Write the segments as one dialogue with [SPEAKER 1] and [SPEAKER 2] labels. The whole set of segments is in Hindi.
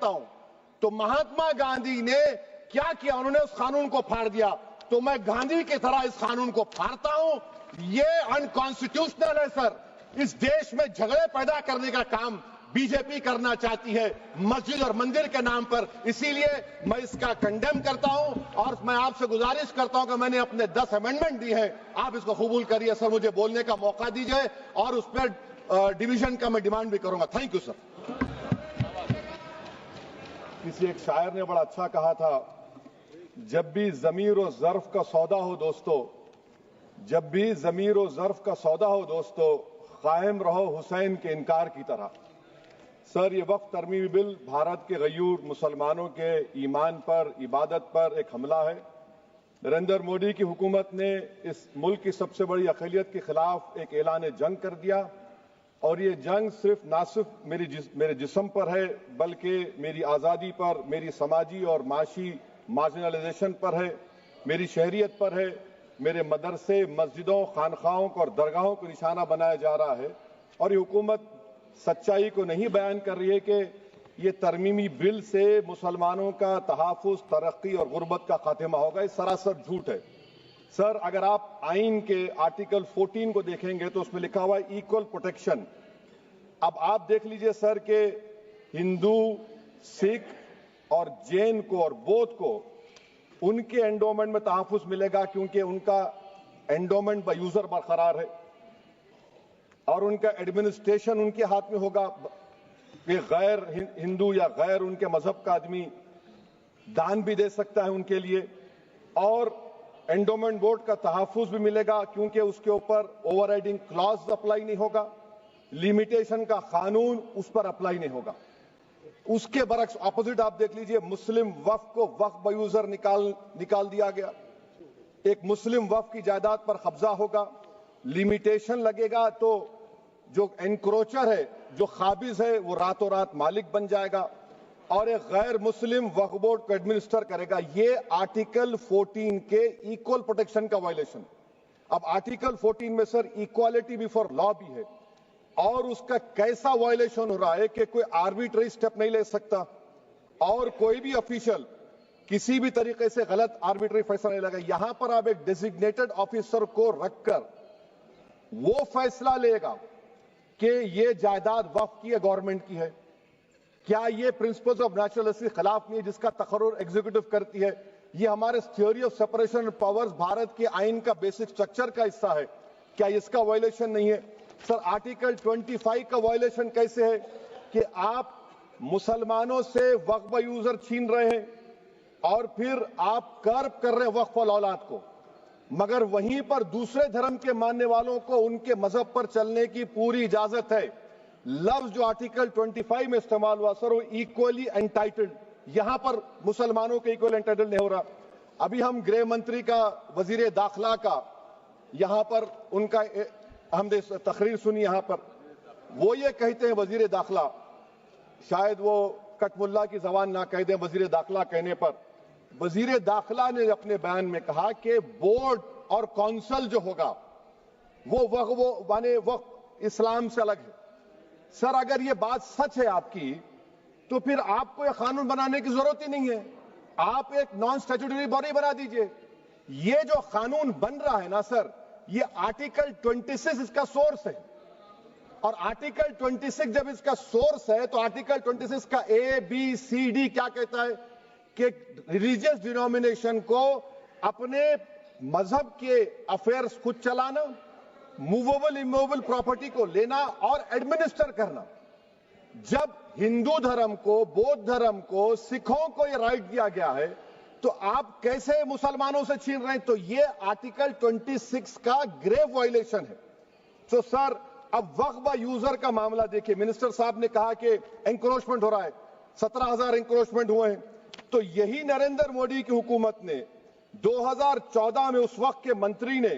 [SPEAKER 1] करता हूं तो महात्मा गांधी ने क्या किया, उन्होंने उस कानून को फाड़ दिया, तो मैं गांधी की तरह इस कानून को फाड़ता हूं। ये अनकॉन्स्टिट्यूशनल है सर। इस देश में झगड़े पैदा करने का काम बीजेपी करना चाहती है मस्जिद और मंदिर के नाम पर, इसीलिए मैं इसका कंडेम करता हूं और मैं आपसे गुजारिश करता हूं कि मैंने अपने 10 अमेंडमेंट दी हैं, आप इसको कबूल करिए सर, मुझे बोलने का मौका दीजिए और उस पर डिवीजन का मैं डिमांड भी करूंगा। Thank you sir.
[SPEAKER 2] किसी एक शायर ने बड़ा अच्छा कहा था, जब भी ज़मीर और ज़र्फ का सौदा हो दोस्तों, जब भी ज़मीर और ज़र्फ का सौदा हो दोस्तों, कायम रहो हुसैन के इनकार की तरह। सर, ये वक्फ तरमीमी बिल भारत के गयूर मुसलमानों के ईमान पर, इबादत पर एक हमला है। नरेंद्र मोदी की हुकूमत ने इस मुल्क की सबसे बड़ी अक़लियत के खिलाफ एक ऐलान जंग कर दिया और ये जंग ना सिर्फ मेरे जिस्म पर है, बल्कि मेरी आज़ादी पर, मेरी समाजी और माशी मार्जिनलाइजेशन पर है, मेरी शहरियत पर है, मेरे मदरसे, मस्जिदों, खानखाहों को और दरगाहों को निशाना बनाया जा रहा है। और ये हुकूमत सच्चाई को नहीं बयान कर रही है कि ये तरमीमी बिल से मुसलमानों का तहफ़्फ़ुज़, तरक्की और गुर्बत का खात्मा होगा। ये सरासर झूठ है। सर, अगर आप आइन के आर्टिकल 14 को देखेंगे तो उसमें लिखा हुआ है इक्वल प्रोटेक्शन। अब आप देख लीजिए सर कि हिंदू, सिख और जैन को और बौद्ध को उनके एंडोमेंट में तहफ़्फ़ुज़ मिलेगा क्योंकि उनका एंडोमेंट बाय यूजर बरकरार है और उनका एडमिनिस्ट्रेशन उनके हाथ में होगा कि गैर हिंदू या गैर उनके मजहब का आदमी दान भी दे सकता है उनके लिए, और एंडोमेंट बोर्ड का तहफ़्फ़ुज़ भी मिलेगा क्योंकि उसके ऊपर ओवरराइडिंग क्लॉज अप्लाई नहीं होगा, लिमिटेशन का कानून उस पर अप्लाई नहीं होगा। उसके बरक्स ऑपोजिट आप देख लीजिए, मुस्लिम वक्फ को वक्फ बाय यूजर निकाल दिया गया। एक मुस्लिम वक्फ की जायदाद पर कब्जा होगा, लिमिटेशन लगेगा तो जो एनक्रोचर है, जो खाबिज है, वो रातों रात मालिक बन जाएगा और एक गैर मुस्लिम वक्फ बोर्ड को एडमिनिस्टर करेगा। ये आर्टिकल 14 के इक्वल प्रोटेक्शन का वायलेशन। अब आर्टिकल 14 में सर इक्वालिटी बिफोर लॉ भी है और उसका कैसा वायलेशन हो रहा है कि कोई आर्बिट्ररी स्टेप नहीं ले सकता और कोई भी ऑफिशियल किसी भी तरीके से गलत आर्बिट्ररी फैसला नहीं लगा। यहां पर आप एक डेजिग्नेटेड ऑफिसर को रखकर वो फैसला लेगा कि ये जायदाद वक्फ की है, गवर्नमेंट की है। क्या ये प्रिंसिपल्स ऑफ नेचुरलिटी के खिलाफ नहीं है जिसका तकर्रुर एग्जीक्यूटिव करती है? ये हमारे theory of separation of powers Bharat के आइन का बेसिक स्ट्रक्चर का हिस्सा है। क्या इसका वायलेशन नहीं है? सर, आर्टिकल 25 का वायलेशन कैसे है कि आप मुसलमानों से वक्फ बाय यूजर छीन रहे हैं और फिर आप कर्ब कर रहे हैं वक्फ वाल औलाद को, मगर वहीं पर दूसरे धर्म के मानने वालों को उनके मजहब पर चलने की पूरी इजाजत है। लफ्ज जो आर्टिकल 25 में इस्तेमाल हुआ सर, वो इक्वली एंटाइटल्ड, यहां पर मुसलमानों के इक्वल एंटाइटल्ड नहीं हो रहा। अभी हम गृह मंत्री का, वजीर दाखिला का यहां पर उनका हमने तकरीर सुनी, यहां पर वो ये कहते हैं, वजीर दाखिला, शायद वो कटमुल्ला की जबान ना कह दें, वजीर दाखिला कहने पर वजीर दाखिला ने अपने बयान में कहा कि बोर्ड और काउंसिल जो होगा वो माने वक्फ इस्लाम से अलग है। सर, अगर ये बात सच है आपकी तो फिर आपको ये कानून बनाने की जरूरत ही नहीं है, आप एक नॉन स्टैट्यूटरी बॉडी बना दीजिए। ये जो कानून बन रहा है ना सर, ये आर्टिकल 26 इसका सोर्स है और आर्टिकल 26 जब इसका सोर्स है तो आर्टिकल 26 का ABCD क्या कहता है कि रिलीजियस डिनोमिनेशन को अपने मजहब के अफेयर्स खुद चलाना, मूवेबल इमूवेबल प्रॉपर्टी को लेना और एडमिनिस्टर करना। जब हिंदू धर्म को, बौद्ध धर्म को, सिखों को यह राइट दिया गया है तो आप कैसे मुसलमानों से छीन रहे हैं? तो ये आर्टिकल 26 का ग्रेव वायलेशन है। तो सर, अब वक्फ बाय यूजर का मामला देखिए, मिनिस्टर साहब ने कहा कि एंक्रोचमेंट हो रहा है, 17,000 एंक्रोचमेंट हुए हैं। तो यही नरेंद्र मोदी की हुकूमत ने 2014 में उस वक्त के मंत्री ने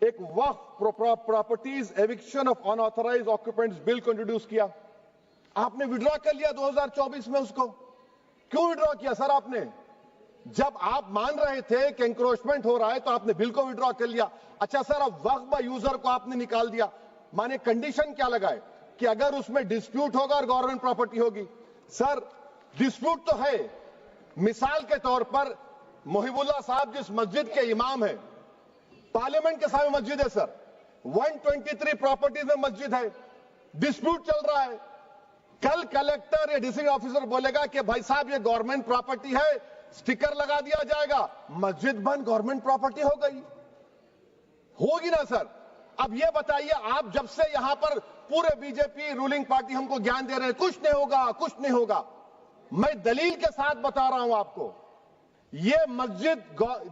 [SPEAKER 2] एक Waqf properties eviction of unauthorised occupants bill को इंट्रोड्यूस किया। आपने विड्रॉ कर लिया 2024 में उसको। क्यों विड्रॉ किया सर आपने? जब आप मान रहे थे कि एंक्रोचमेंट हो रहा है तो आपने बिल को विड्रॉ कर लिया। अच्छा सर, अब वक्फ बाय यूजर को आपने निकाल दिया, माने कंडीशन क्या लगाए कि अगर उसमें डिस्प्यूट होगा और गवर्नमेंट प्रॉपर्टी होगी। सर,
[SPEAKER 1] डिस्प्यूट तो है। मिसाल के तौर पर मोहिबुल्लाह साहब जिस मस्जिद के इमाम है, पार्लियामेंट के सामने मस्जिद है सर, 123 प्रॉपर्टीज में मस्जिद है, डिस्प्यूट चल रहा है। कल कलेक्टर या डिस्ट्रिक्ट ऑफिसर बोलेगा कि भाई साहब ये गवर्नमेंट प्रॉपर्टी है, स्टिकर लगा दिया जाएगा, मस्जिद बंद, गवर्नमेंट प्रॉपर्टी हो गई, होगी ना सर। अब ये बताइए, आप जब से यहां पर पूरे बीजेपी रूलिंग पार्टी हमको ज्ञान दे रहे हैं कुछ नहीं होगा, कुछ नहीं होगा, मैं दलील के साथ बता रहा हूं आपको। ये मस्जिद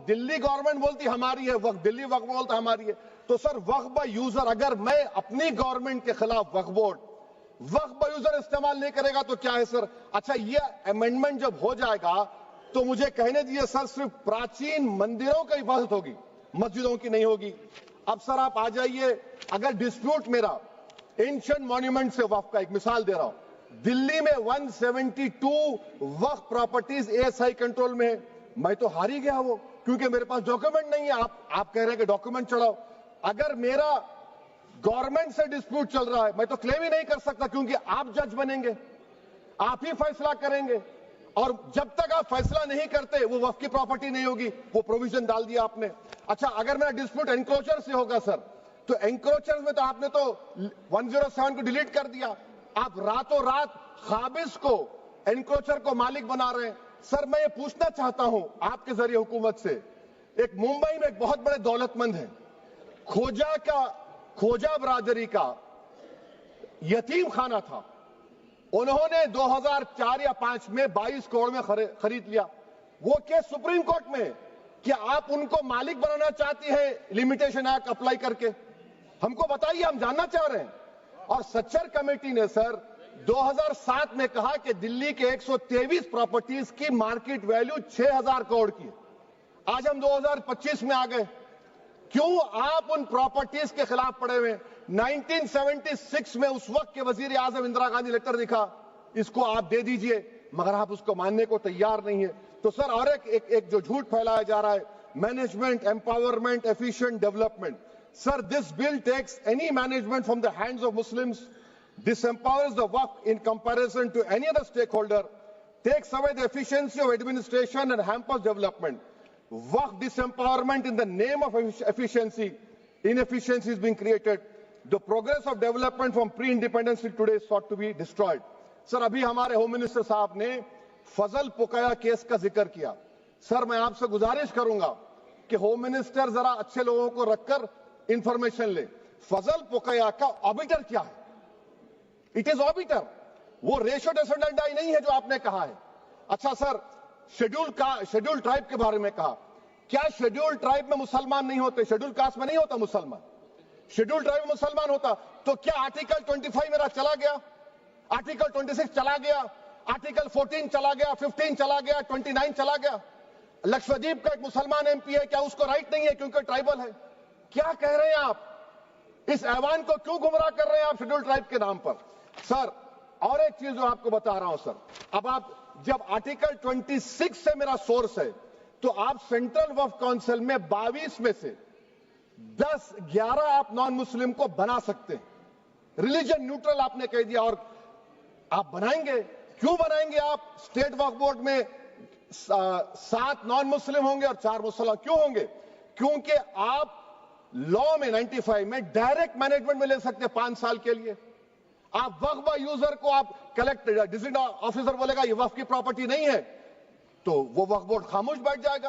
[SPEAKER 1] दिल्ली गवर्नमेंट बोलती हमारी है, वक्फ दिल्ली वक्फ बोलता हमारी है, तो सर वक्फ बाय यूजर, अगर मैं अपनी गवर्नमेंट के खिलाफ वक्फ बोर्ड वक्फ बाय यूजर इस्तेमाल नहीं करेगा तो क्या है सर। अच्छा, ये अमेंडमेंट जब हो जाएगा तो मुझे कहने दीजिए सर, सिर्फ प्राचीन मंदिरों की इबादत होगी, मस्जिदों की नहीं होगी। अब सर आप आ जाइए, अगर डिस्प्यूट मेरा एंशिएंट मॉन्यूमेंट से वक्फ का, एक मिसाल दे रहा हूं, दिल्ली में 172 वक्फ प्रॉपर्टीज एएसआई कंट्रोल में है, मैं तो हार ही गया वो, क्योंकि मेरे पास डॉक्यूमेंट नहीं है। आप कह रहे हैं कि डॉक्यूमेंट चढ़ाओ, अगर मेरा गवर्नमेंट से डिस्प्यूट चल रहा है मैं तो क्लेम ही नहीं कर सकता, क्योंकि आप जज बनेंगे, आप ही फैसला करेंगे, और जब तक आप फैसला नहीं करते वो वक्फ की प्रॉपर्टी नहीं होगी, वो प्रोविजन डाल दिया आपने। अच्छा, अगर मेरा डिस्प्यूट एनक्रोचर से होगा सर, तो एनक्रोचर में तो आपने तो 107 को डिलीट कर दिया, आप रातों रात खाबिज को, एनक्रोचर को मालिक बना रहे हैं। सर मैं ये पूछना चाहता हूं आपके जरिए हुकूमत से, एक मुंबई में एक बहुत बड़े दौलतमंद है, खोजा बरादरी का यतीम खाना था, उन्होंने 2004 या 5 में 22 करोड़ में खरीद लिया। वो केस सुप्रीम कोर्ट में कि आप उनको मालिक बनाना चाहती है लिमिटेशन एक्ट अप्लाई करके, हमको बताइए, हम जानना चाह रहे हैं। और सच्चर कमेटी ने सर 2007 में कहा कि दिल्ली के 123 प्रॉपर्टीज की मार्केट वैल्यू 6000 करोड़ की। आज हम 2025 में आ गए, क्यों आप उन प्रॉपर्टीज के खिलाफ पड़े हुए? 1976 में उस वक्त के वजीर आजम इंदिरा गांधी लेटर दिखा, इसको आप दे दीजिए, मगर आप उसको मानने को तैयार नहीं है। तो सर और एक जो झूठ फैलाया जा रहा है, management empowerment efficient development, sir this bill takes any management from the hands of Muslims, disempowers the Waqf in comparison to any other stakeholder, takes away the efficiency of administration and hampers development. Waqf disempowerment in the name of efficiency, inefficiency is being created. The progress of development from pre-independence till today is sought to be destroyed. Sir अभी हमारे होम मिनिस्टर साहब ने फजल पुकाया केस का जिक्र किया। सर मैं आपसे गुजारिश करूंगा कि होम मिनिस्टर जरा अच्छे लोगों को रखकर इंफॉर्मेशन ले, फजल पुकाया का ऑबिटर क्या है? इट इज ऑबिटर, वो रेशो डेसिडेंडाई नहीं है जो आपने कहा है। अच्छा सर, शेड्यूल ट्राइब के बारे में कहा, क्या शेड्यूल ट्राइब में मुसलमान नहीं होते? शेड्यूल कास्ट में नहीं होता मुसलमान, शेड्यूल ट्राइब में मुसलमान होता तो क्या आर्टिकल 25 मेरा चला गया, आर्टिकल 26 चला गया, आर्टिकल 14 चला गया, 15 चला गया, 29 चला गया? लक्षद्वीप का एक मुसलमान एमपी है, क्या उसको राइट नहीं है क्योंकि ट्राइबल है? क्या कह रहे हैं आप? इस ऐवान को क्यों गुमराह कर रहे हैं आप शेड्यूल ट्राइब के नाम पर? सर और एक चीज जो आपको बता रहा हूं सर, अब आप जब आर्टिकल 26 से मेरा सोर्स है, तो आप सेंट्रल वक्फ काउंसिल में 22 में से 10-11 आप नॉन मुस्लिम को बना सकते हैं, रिलीजन न्यूट्रल आपने कह दिया, और आप बनाएंगे, क्यों बनाएंगे आप? स्टेट वक्फ बोर्ड में 7 नॉन मुस्लिम होंगे और 4 मुसलमान, क्यों होंगे? क्योंकि आप लॉ में 95 में डायरेक्ट मैनेजमेंट में ले सकते हैं 5 साल के लिए। आप वक्फ बाय यूजर को आप कलेक्टर डिस्ट्रिक्ट ऑफिसर बोलेगा ये वक्फ की प्रॉपर्टी नहीं है, तो वो वक्फ बोर्ड खामोश बैठ जाएगा,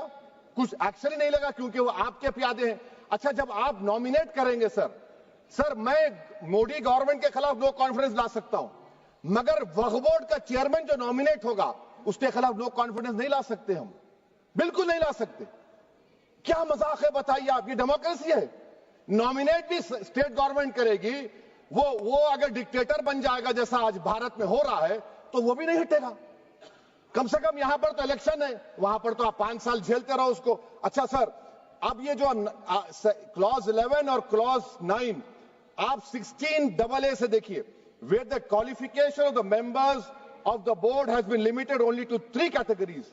[SPEAKER 1] कुछ एक्शन ही नहीं लेगा, क्योंकि वो आपके प्यादे हैं। अच्छा, जब आप नॉमिनेट करेंगे सर मैं मोदी गवर्नमेंट के खिलाफ नो कॉन्फिडेंस ला सकता हूं, मगर वक्फ बोर्ड का चेयरमैन जो नॉमिनेट होगा उसके खिलाफ नो कॉन्फिडेंस नहीं ला सकते, हम बिल्कुल नहीं ला सकते। क्या मजाक है बताइए आप? ये डेमोक्रेसी है? नॉमिनेट भी स्टेट गवर्नमेंट करेगी, वो अगर डिक्टेटर बन जाएगा जैसा आज भारत में हो रहा है तो वो भी नहीं हटेगा। कम से कम यहां पर तो इलेक्शन है, वहां पर तो आप 5 साल झेलते रहो उसको। अच्छा सर, अब ये जो क्लॉज 11 और क्लॉज 9 आप 16AA से देखिए, where the qualification of the members of the board has been limited only to 3 categories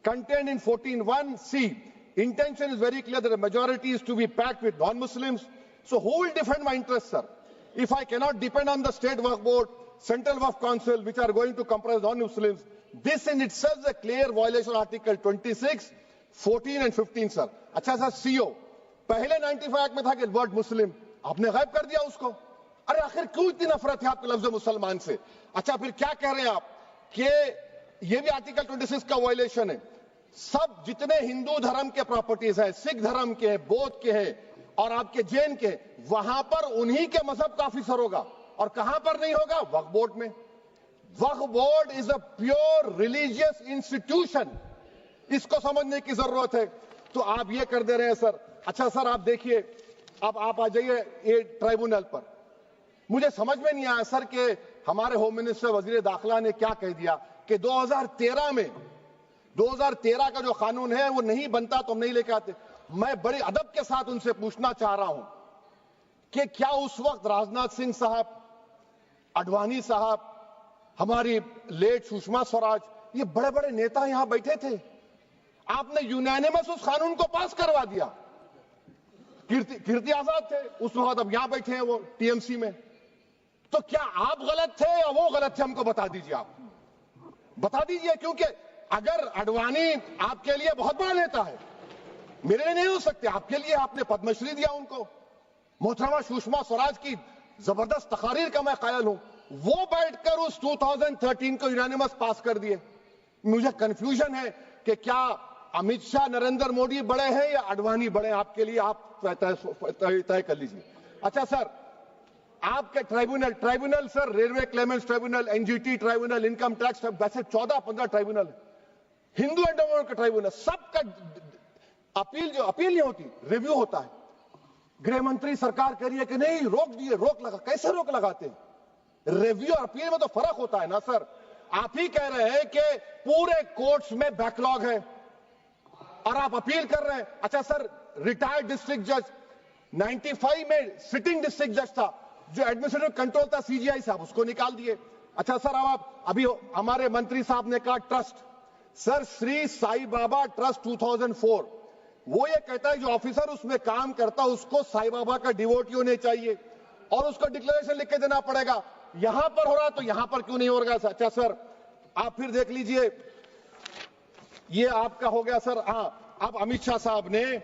[SPEAKER 1] contained in 14(1)(c). Intention is very clear that the majority is to be packed with non-Muslims. So who will defend my interests, sir? If I cannot depend on the state waqf board, central waqf council, which are going to comprise non-Muslims, This in itself is a clear violation of Article 26, 14 and 15, sir. अच्छा सर, CO पहले 95 एक्ट में था कि वर्ड मुस्लिम, आपने गायब कर दिया उसको। अरे आखिर क्यों इतनी नफरत है आपके लफ्ज मुसलमान से? अच्छा फिर क्या कह रहे हैं आप कि ये भी आर्टिकल 26 का वायलेशन है। सब जितने हिंदू धर्म के प्रॉपर्टीज है, सिख धर्म के हैं, बौद्ध के हैं और आपके जैन के, वहां पर उन्हीं के मजहब का ऑफिसर होगा। और कहां पर नहीं होगा? वक्फ बोर्ड में। Waqf board is a pure religious institution, इसको समझने की जरूरत है। तो आप ये कर दे रहे हैं सर। अच्छा सर, आप देखिए, अब आप आ जाइए ये ट्राइब्यूनल पर। मुझे समझ में नहीं आया सर कि हमारे होम मिनिस्टर वजीर दाखिला ने क्या कह दिया कि 2013 में 2013 का जो कानून है वो नहीं बनता तो हम नहीं लेके आते। मैं बड़े अदब के साथ उनसे पूछना चाह रहा हूं कि क्या उस वक्त राजनाथ सिंह साहब, आडवाणी साहब, हमारी लेट सुषमा स्वराज, ये बड़े बड़े नेता यहां बैठे थे? आपने यूनानिमस उस कानून को पास करवा दिया। कीर्ति आजाद थे उस वक्त, अब यहां बैठे हैं वो टीएमसी में। तो क्या आप गलत थे या वो गलत थे? हमको बता दीजिए, आप बता दीजिए। क्योंकि अगर आडवाणी आपके लिए बहुत बड़ा नेता है, मेरे लिए नहीं हो सकते, आपके लिए आपने पद्मश्री दिया उनको। मोहतरमा सुषमा स्वराज की जबरदस्त तकारीर का मैं कायल हूं, वो बैठकर उस 2013 को यूनानिमस पास कर दिए। मुझे कंफ्यूजन है कि क्या अमित शाह, नरेंद्र मोदी बड़े हैं या आडवाणी बड़े हैं? आपके लिए आप तय कर लीजिए। अच्छा सर, आपके tribunal sir, railway Clements tribunal, NGT tribunal, income tax, वैसे 14-15 ट्राइब्यूनल, हिंदू एंडोवर का ट्राइब्यूनल, सबका अपील नहीं होती, रिव्यू होता है। गृह मंत्री सरकार कह रही है कि नहीं, रोक दिए, रोक लगा। कैसे रोक लगाते हैं? रिव्यू और अपील में तो फर्क होता है ना सर। आप ही कह रहे हैं कि पूरे कोर्ट्स में बैकलॉग है और आप अपील कर रहे हैं। अच्छा सर, रिटायर्ड डिस्ट्रिक्ट जज 95 में सिटिंग डिस्ट्रिक्ट जज था, जो एडमिनिस्ट्रेटिव कंट्रोल था सीजीआई साहब, उसको निकाल दिए। अच्छा सर, अब आप अभी हमारे मंत्री साहब ने कहा trust, sir Shri Sai Baba trust 2004, वो ये कहता है जो ऑफिसर उसमें काम करता उसको साई बाबा का डिवोटी होने चाहिए और उसको डिक्लेरेशन लिख के देना पड़ेगा। यहां पर हो रहा तो यहां पर क्यों नहीं हो रहा? अच्छा सर, आप फिर देख लीजिए, ये आपका हो गया सर। हां, अब अमित शाह साहब ने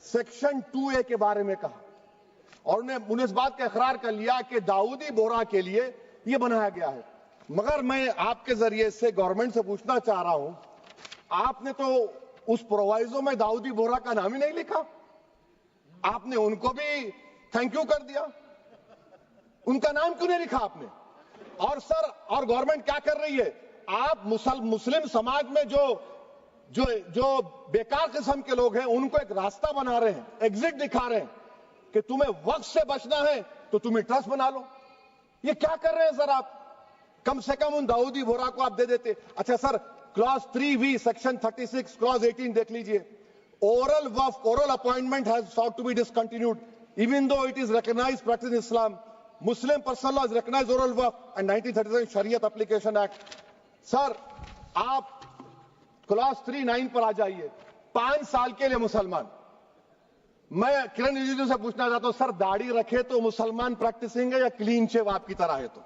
[SPEAKER 1] सेक्शन 2A के बारे में कहा और उन्हें इस बात का इकरार कर लिया कि दाऊदी बोहरा के लिए यह बनाया गया है। मगर मैं आपके जरिए से गवर्नमेंट से पूछना चाह रहा हूं, आपने तो उस प्रोवाइजो में दाऊदी बोहरा का नाम ही नहीं लिखा, आपने उनको भी थैंक यू कर दिया, उनका नाम क्यों नहीं लिखा आपने? और सर, और गवर्नमेंट क्या कर रही है? आप मुस्लिम समाज में जो बेकार किस्म के लोग हैं उनको एक रास्ता बना रहे हैं, एग्जिट दिखा रहे हैं कि तुम्हें वक्त से बचना है तो तुम्हें ट्रस्ट बना लो। ये क्या कर रहे हैं सर आप? कम से कम उन दाऊदी बोहरा को आप दे देते। अच्छा sir, clause 3V section 36 clause 18 देख लीजिए। Oral Waqf, oral appointment has sought to be discontinued even though it is recognized practice in Islam. Muslim personal law has recognized oral waqf and 1937 Shariat Application Act. Sir, आप क्लॉज 39 पर आ जाइए। 5 साल के लिए मुसलमान। मैं किरण रिजिजू से पूछना चाहता हूं, सर दाढ़ी रखे तो मुसलमान प्रैक्टिसिंग है या क्लीन शेव आपकी तरह है? तो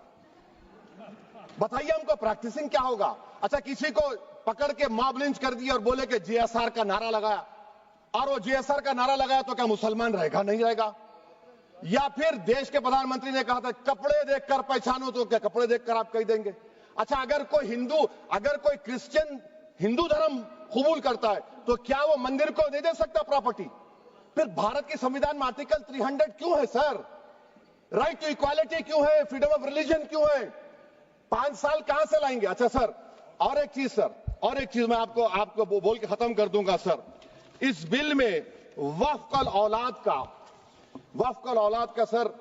[SPEAKER 1] बताइए हमको, प्रैक्टिसिंग क्या होगा? अच्छा, किसी को पकड़ के मॉब लिंच कर दिया और बोले कि JSR का नारा लगाया, और वो JSR का नारा लगाया तो क्या मुसलमान रहेगा? नहीं रहेगा। या फिर देश के प्रधानमंत्री ने कहा था कपड़े देखकर पहचानो, तो क्या कपड़े देखकर आप कह देंगे? अच्छा, अगर कोई क्रिश्चियन हिंदू धर्म कबूल करता है तो क्या वो मंदिर को दे सकता प्रॉपर्टी? फिर भारत के संविधान में आर्टिकल 300 क्यों है सर? राइट टू इक्वालिटी क्यों है? फ्रीडम ऑफ रिलीजन क्यों है? 5 साल कहां से लाएंगे? अच्छा सर, और एक चीज सर, और एक चीज मैं आपको बोल के खत्म कर दूंगा सर। इस बिल में वक्फ औलाद का सर,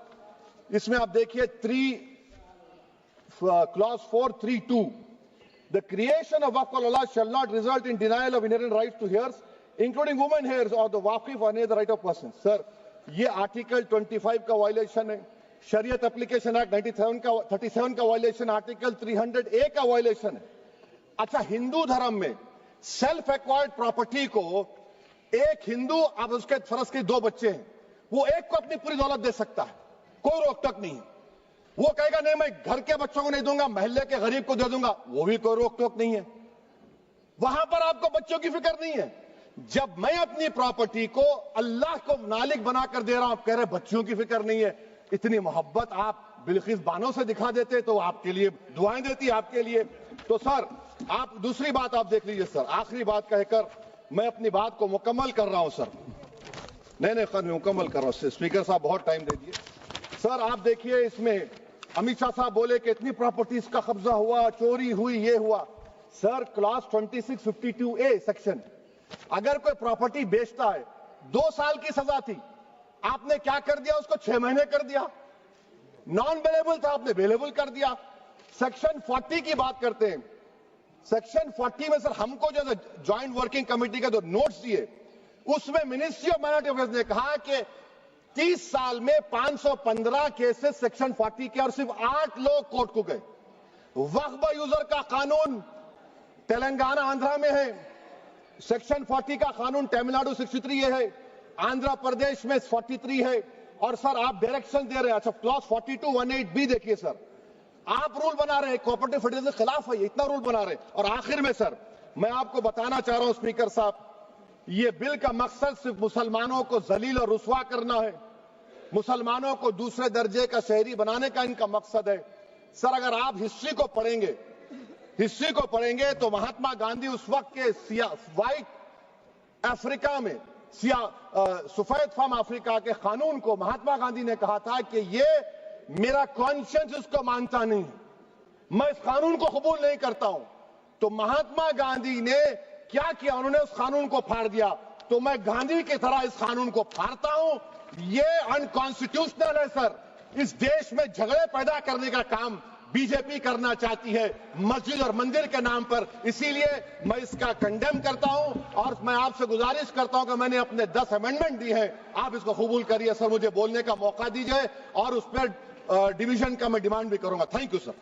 [SPEAKER 1] इसमें आप देखिए clause 432, the creation of waqf al-awlad shall not result in denial of inherent rights to heirs, including women heirs or the waqif or any other right of person. Sir, ये आर्टिकल 25 का वायलेशन है, शरीयत एप्लीकेशन एक्ट 37 का वायलेशन, आर्टिकल 300A का वायलेशन है। अच्छा, हिंदू धर्म में सेल्फ एक्वायर्ड प्रॉपर्टी को एक हिंदू, अब उसके फर्ज के 2 बच्चे हैं, वो एक को अपनी पूरी दौलत दे सकता है, कोई रोक टोक नहीं है। वो कहेगा नहीं मैं घर के बच्चों को नहीं दूंगा, मोहल्ले के गरीब को दे दूंगा, वो भी कोई रोक टोक नहीं है। वहां पर आपको बच्चों की फिक्र नहीं है। जब मैं अपनी प्रॉपर्टी को अल्लाह को मालिक बनाकर दे रहा हूं, आप कह रहे बच्चों की फिक्र नहीं है। इतनी मोहब्बत आप बिल्किस बानो से दिखा देते तो आपके लिए दुआएं देती आपके लिए। तो सर आप दूसरी बात आप देख लीजिए सर, आखिरी बात कहकर मैं अपनी बात को मुकम्मल कर रहा हूं सर। नहीं खैर मैं मुकम्मल कर रहा हूं। स्पीकर साहब बहुत टाइम दे दिए। सर आप देखिए, इसमें अमित शाह साहब बोले कि इतनी प्रॉपर्टीज का कब्जा हुआ, चोरी हुई, ये हुआ। सर क्लॉज 2652A सेक्शन, अगर कोई प्रॉपर्टी बेचता है 2 साल की सजा थी, आपने क्या कर दिया, उसको 6 महीने कर दिया। नॉन अवेलेबल था, आपने अवेलेबल कर दिया। सेक्शन 40 की बात करते हैं। सेक्शन 40 में सर हमको जो ज्वाइंट वर्किंग कमेटी का जो नोट्स दिए, उसमें मिनिस्ट्री ऑफ माइनॉरिटी अफेयर्स ने कहा कि 30 साल में 515 केसेस सेक्शन 40 के, और सिर्फ 8 लोग कोर्ट को गए। वक्फ यूजर का कानून तेलंगाना आंध्रा में है, सेक्शन 40 का कानून तमिलनाडु 63 है, आंध्र प्रदेश में 43 है। और सर आप डायरेक्शन दे रहे हैं। अच्छा क्लॉज 4218B देखिए सर, आप रूल बना रहे हैं, कोऑपरेटिव फेडरलिज्म के खिलाफ है, इतना रूल बना रहे हैं। और आखिर में सर मैं आपको बताना चाह रहा हूं स्पीकर साहब, ये बिल का मकसद सिर्फ मुसलमानों को जलील और रुस्वा करना है, मुसलमानों को दूसरे दर्जे का शहरी बनाने का इनका मकसद है। सर अगर आप हिस्ट्री को पढ़ेंगे तो महात्मा गांधी उस वक्त के व्हाइट अफ्रीका में सफेद फार्म अफ्रीका के कानून को महात्मा गांधी ने कहा था कि ये मेरा कॉन्शियंस इसको मानता नहीं, मैं इस कानून को कबूल नहीं करता हूं। तो महात्मा गांधी ने क्या किया, उन्होंने उस कानून को फाड़ दिया। तो मैं गांधी की तरह इस कानून को फाड़ता हूं। ये अनकॉन्स्टिट्यूशनल है सर। इस देश में झगड़े पैदा करने का काम बीजेपी करना चाहती है मस्जिद और मंदिर के नाम पर, इसीलिए मैं इसका कंडेम करता हूं। और मैं आपसे गुजारिश करता हूं कि मैंने अपने 10 अमेंडमेंट दी है, आप इसको कबूल करिए सर, मुझे बोलने का मौका दीजिए और उस पर डिवीजन का मैं डिमांड भी करूंगा। Thank you sir.